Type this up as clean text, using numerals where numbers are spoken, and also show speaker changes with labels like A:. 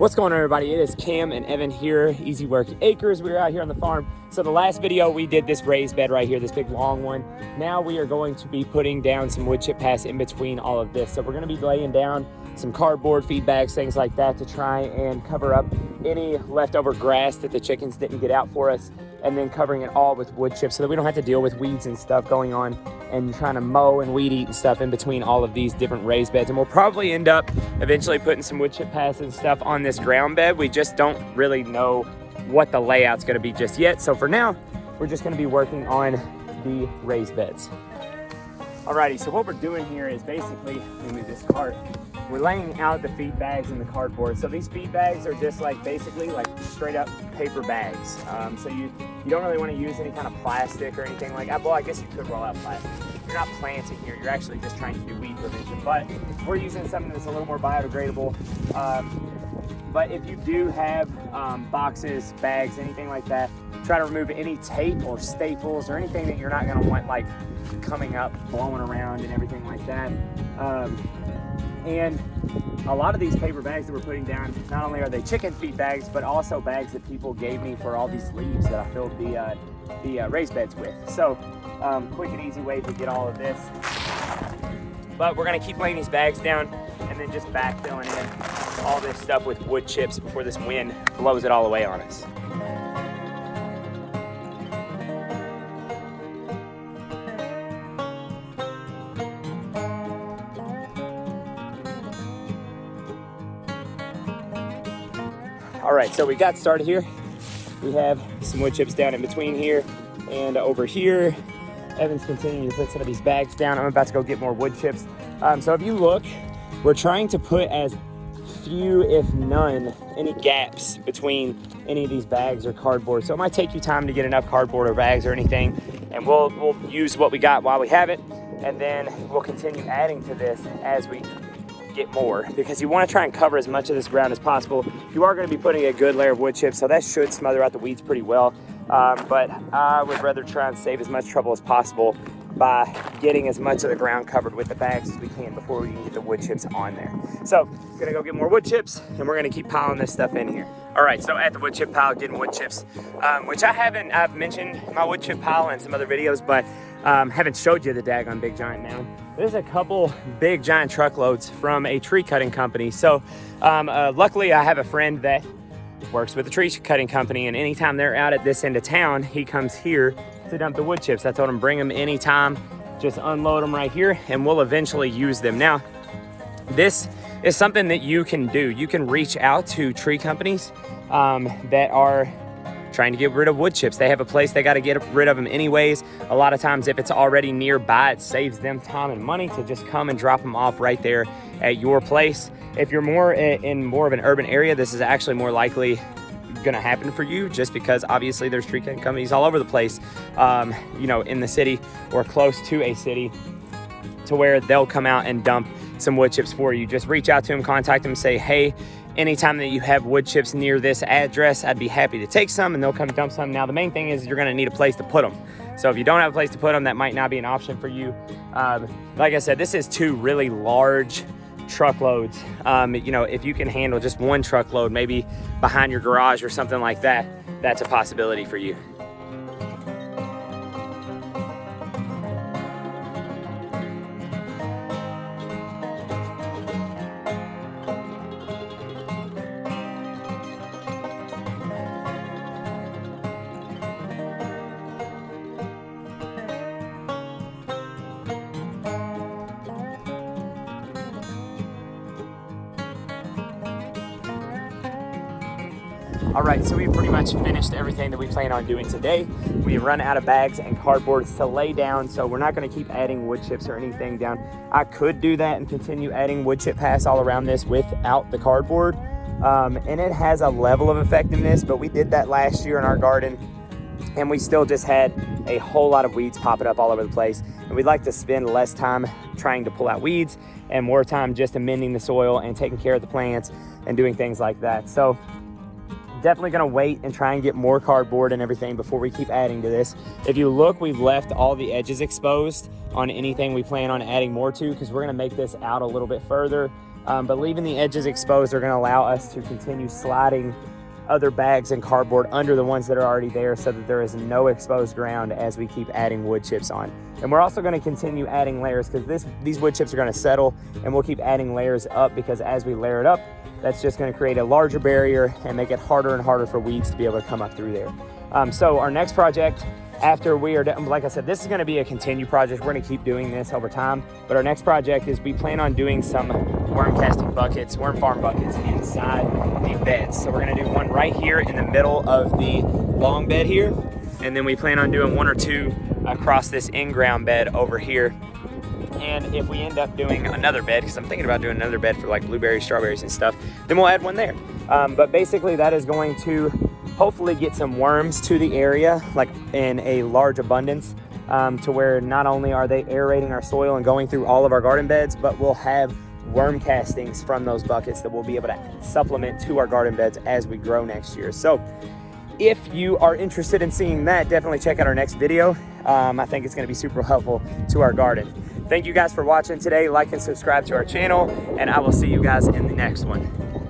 A: What's going on, everybody? It is Cam and Evan here, Easy Work Acres. We're out here on the farm. So the last video we did this raised bed right here, this big long one. Now we are going to be putting down some wood chip paths in between all of this. So we're going to be laying down some cardboard feed bags, things like that, to try and cover up any leftover grass that the chickens didn't get out for us, and then covering it all with wood chips so that we don't have to deal with weeds and stuff going on and trying to mow and weed eat and stuff in between all of these different raised beds. And we'll probably end up eventually putting some wood chip paths and stuff on this ground bed. We just don't really know what the layout's going to be just yet. So for now, we're just going to be working on the raised beds. Alrighty, so what we're doing here is basically, let me move this cart. We're laying out the feed bags in the cardboard. So these feed bags are just like basically like straight up paper bags. So you don't really want to use any kind of plastic or anything like that. Well, I guess you could roll out plastic. You're not planting here, you're actually just trying to do weed prevention. But we're using something that's a little more biodegradable. But if you do have boxes, bags, anything like that, try to remove any tape or staples or anything that you're not gonna want like coming up, blowing around and everything like that. And a lot of these paper bags that we're putting down, not only are they chicken feed bags, but also bags that people gave me for all these leaves that I filled the raised beds with. So quick and easy way to get all of this. But we're gonna keep laying these bags down and then just backfilling in all this stuff with wood chips before this wind blows it all away on us. All right, so we got started here. We have some wood chips down in between here and over here. Evan's continuing to put some of these bags down. I'm about to go get more wood chips. So if you look, we're trying to put as few, if none, any gaps between any of these bags or cardboard. So it might take you time to get enough cardboard or bags or anything, and we'll use what we got while we have it, and then we'll continue adding to this as we get more, because you want to try and cover as much of this ground as possible. You are going to be putting a good layer of wood chips, so that should smother out the weeds pretty well. But I would rather try and save as much trouble as possible by getting as much of the ground covered with the bags as we can before we can get the wood chips on there. So I'm gonna go get more wood chips, and we're gonna keep piling this stuff in here. All right, so at the wood chip pile, getting wood chips, which I've mentioned my wood chip pile in some other videos, but haven't showed you the daggone big giant mound. There's a couple big giant truckloads from a tree cutting company. So luckily I have a friend that works with a tree cutting company, and anytime they're out at this end of town, he comes here to dump the wood chips. I told him bring them anytime, just unload them right here, and we'll eventually use them. Now, this is something that you can do. You can reach out to tree companies that are trying to get rid of wood chips. They have a place they got to get rid of them anyways. A lot of times if it's already nearby, it saves them time and money to just come and drop them off right there at your place. If you're more in more of an urban area, this is actually more likely gonna happen for you, just because obviously there's tree cutting companies all over the place, you know, in the city or close to a city, to where they'll come out and dump some wood chips for you. Just reach out to them, contact them, say, hey, anytime that you have wood chips near this address, I'd be happy to take some, and they'll come dump some. Now, the main thing is you're gonna need a place to put them. So if you don't have a place to put them, that might not be an option for you. Like I said, this is two really large truckloads. You know, if you can handle just one truckload, maybe behind your garage or something like that, that's a possibility for you. All right, so we've pretty much finished everything that we plan on doing today. We've run out of bags and cardboards to lay down, so we're not gonna keep adding wood chips or anything down. I could do that and continue adding wood chip paths all around this without the cardboard. And it has a level of effectiveness, but we did that last year in our garden, and we still just had a whole lot of weeds popping up all over the place. And we'd like to spend less time trying to pull out weeds and more time just amending the soil and taking care of the plants and doing things like that. So definitely gonna wait and try and get more cardboard and everything before we keep adding to this. If you look, we've left all the edges exposed on anything we plan on adding more to, because we're gonna make this out a little bit further But leaving the edges exposed are going to allow us to continue sliding other bags and cardboard under the ones that are already there, so that there is no exposed ground as we keep adding wood chips on. And we're also going to continue adding layers, because these wood chips are going to settle, and we'll keep adding layers up, because as we layer it up, that's just going to create a larger barrier and make it harder and harder for weeds to be able to come up through there. So our next project, after we are done, like I said, this is going to be a continued project. We're going to keep doing this over time. But our next project is we plan on doing some worm casting buckets, worm farm buckets inside the beds. So we're going to do one right here in the middle of the long bed here. And then we plan on doing one or two across this in-ground bed over here. And if we end up doing another bed, because I'm thinking about doing another bed for like blueberries, strawberries and stuff, then we'll add one there. But basically that is going to hopefully get some worms to the area, like in a large abundance, to where not only are they aerating our soil and going through all of our garden beds, but we'll have worm castings from those buckets that we'll be able to supplement to our garden beds as we grow next year. So if you are interested in seeing that, definitely check out our next video. I think it's going to be super helpful to our garden. Thank you guys for watching today. Like and subscribe to our channel, and I will see you guys in the next one.